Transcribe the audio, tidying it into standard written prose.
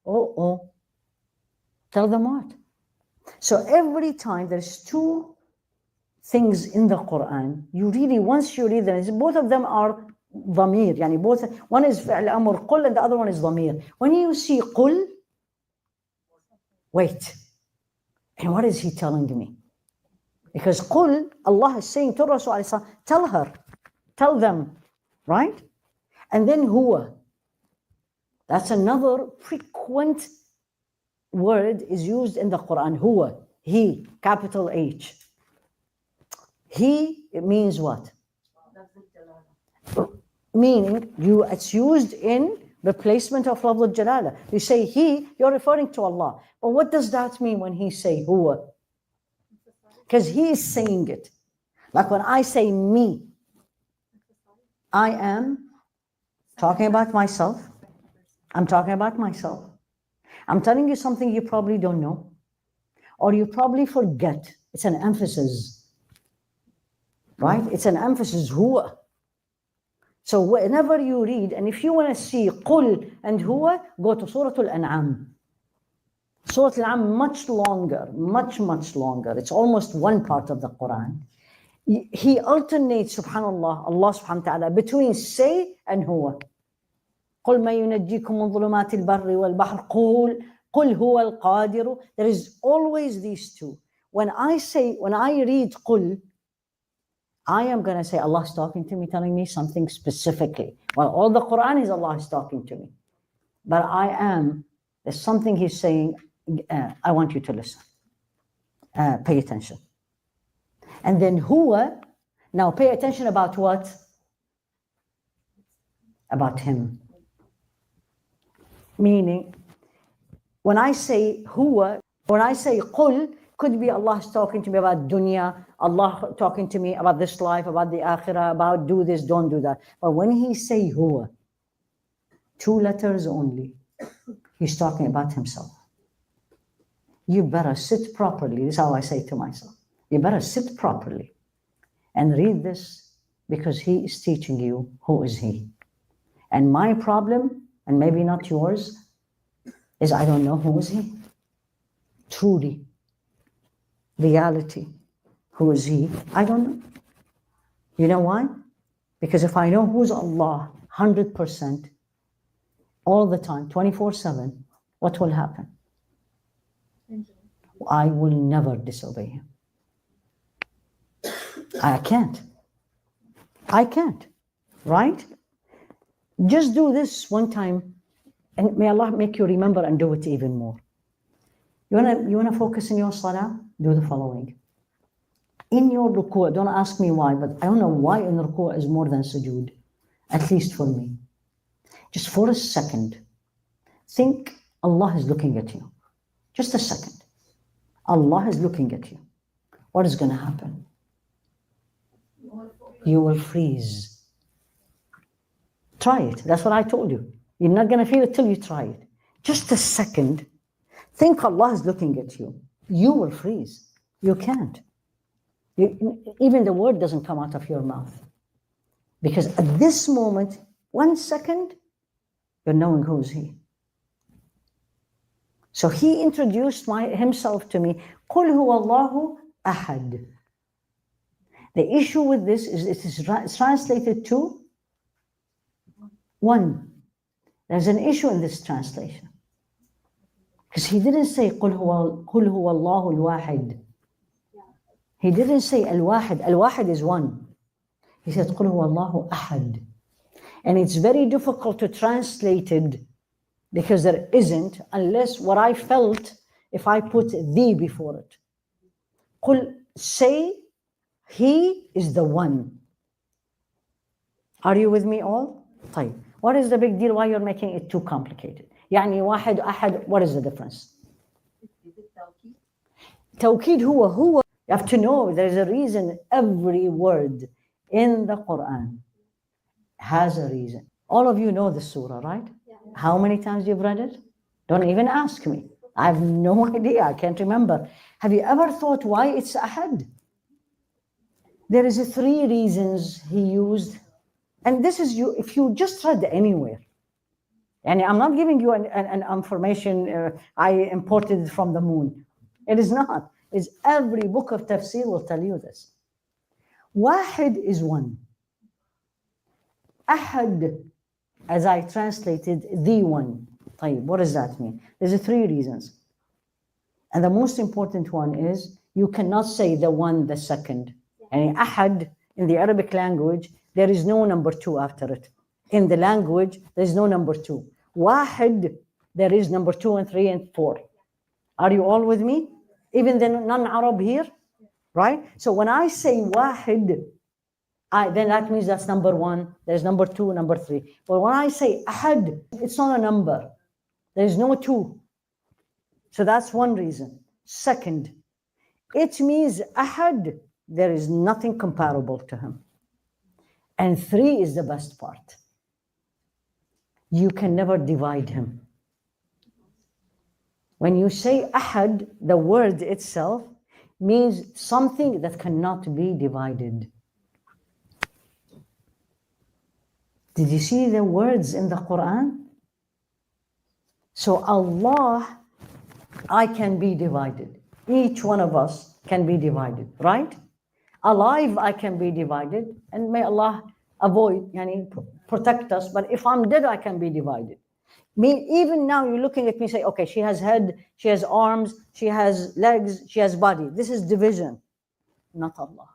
Oh. Tell them what? So every time there's two things in the Quran, once you read them, both of them are ضمير, يعني both, one is فعل أمر قل and the other one is ضمير. When you see قل, wait, and what is he telling me? Because قل, Allah is saying to Rasul alayhi salam, tell her, tell them, right? And then huwa, that's another frequent word is used in the Quran, huwa, he, capital H. He, it means what? Meaning, it's used in replacement of lafz al-jalala. You say he, you're referring to Allah. But what does that mean when he say huwa? Because he is saying it. Like when I say me, I am talking about myself. I'm talking about myself. I'm telling you something you probably don't know, or you probably forget. It's an emphasis, right? It's an emphasis, huwa. So whenever you read, and if you want to see qul and huwa, go to Surah Al-An'am. Surah Al-An'am, much longer, much longer. It's almost one part of the Quran. He alternates, subhanallah, Allah subhanahu wa ta'ala, between say and huwa. قل ما ينجيكم من ظلمات البر والبحر قل هو القادر. There is always these two. When I read قل, I am going to say Allah is talking to me, telling me something specifically. Well, all the Quran is Allah is talking to me. But there's something He's saying, I want you to listen. Pay attention. And then huwa, now pay attention about what? About Him. Meaning, when I say huwa, when I say qul, could be Allah is talking to me about dunya, Allah talking to me about this life, about the akhirah, about do this, don't do that. But when He say huwa, 2 letters only, He's talking about Himself. You better sit properly. This is how I say to myself. You better sit properly and read this, because He is teaching you who is He. And my problem, and maybe not yours, is I don't know who is He. Truly. Reality. Who is He? I don't know. You know why? Because if I know who's Allah 100%, all the time, 24/7, what will happen? I will never disobey Him. I can't, right? Just do this one time, and may Allah make you remember and do it even more. You wanna focus in your salah? Do the following. In your ruku', don't ask me why, but I don't know why in ruku' is more than sujood, at least for me. Just for a second, think Allah is looking at you. Just a second. Allah is looking at you. What is going to happen? You will freeze. Try it. That's what I told you. You're not going to feel it till you try it. Just a second. Think Allah is looking at you. You will freeze. You can't. Even the word doesn't come out of your mouth. Because at this moment, 1 second, you're knowing who is He. So He introduced Himself to me. قُلْ هُوَ اللَّهُ أَحَدٌ. The issue with this is it is translated to one. There's an issue in this translation. Because He didn't say قُلْ هُوَ اللَّهُ الْوَاحِدُ. He didn't say al-wahid. Al-wahid is one. He said قُلْ هُوَ اللَّهُ أَحَدٌ. And it's very difficult to translate it, because there isn't, unless what I felt if I put the before it. قُل, say He is the one. Are you with me all? طيب. What is the big deal? Why you're making it too complicated? يعني واحد أحد, what is the difference? توكيد هو. You have to know there's a reason. Every word in the Quran has a reason. All of you know the surah, right? Yeah. How many times you've read it? Don't even ask me. I have no idea. I can't remember. Have you ever thought why it's ahad? There is 3 reasons He used. And this is if you just read anywhere, And I'm not giving you an information I imported it from the moon. It is not. It's every book of tafsir will tell you this. Wahid is one. Ahad, as I translated, the one. طيب, what does that mean? There's three reasons. And the most important one is you cannot say the one, the second. And ahad, in the Arabic language, there is no number two after it. In the language, there is no number two. Wahid, there is number 2 and 3 and 4. Are you all with me? Even the non-Arab here, right? So when I say wahid, then that means that's number 1. There's number 2, number 3. But when I say ahad, it's not a number. There's no 2. So that's one reason. Second, it means ahad, there is nothing comparable to him. And 3 is the best part. You can never divide him. When you say ahad, the word itself means something that cannot be divided. Did you see the words in the Quran? So Allah, I can be divided. Each one of us can be divided, right? Alive, I can be divided, and may Allah avoid, protect us. But if I'm dead, I can be divided. Me, even now, you're looking at me, say, okay, she has head, she has arms, she has legs, she has body. This is division, not Allah.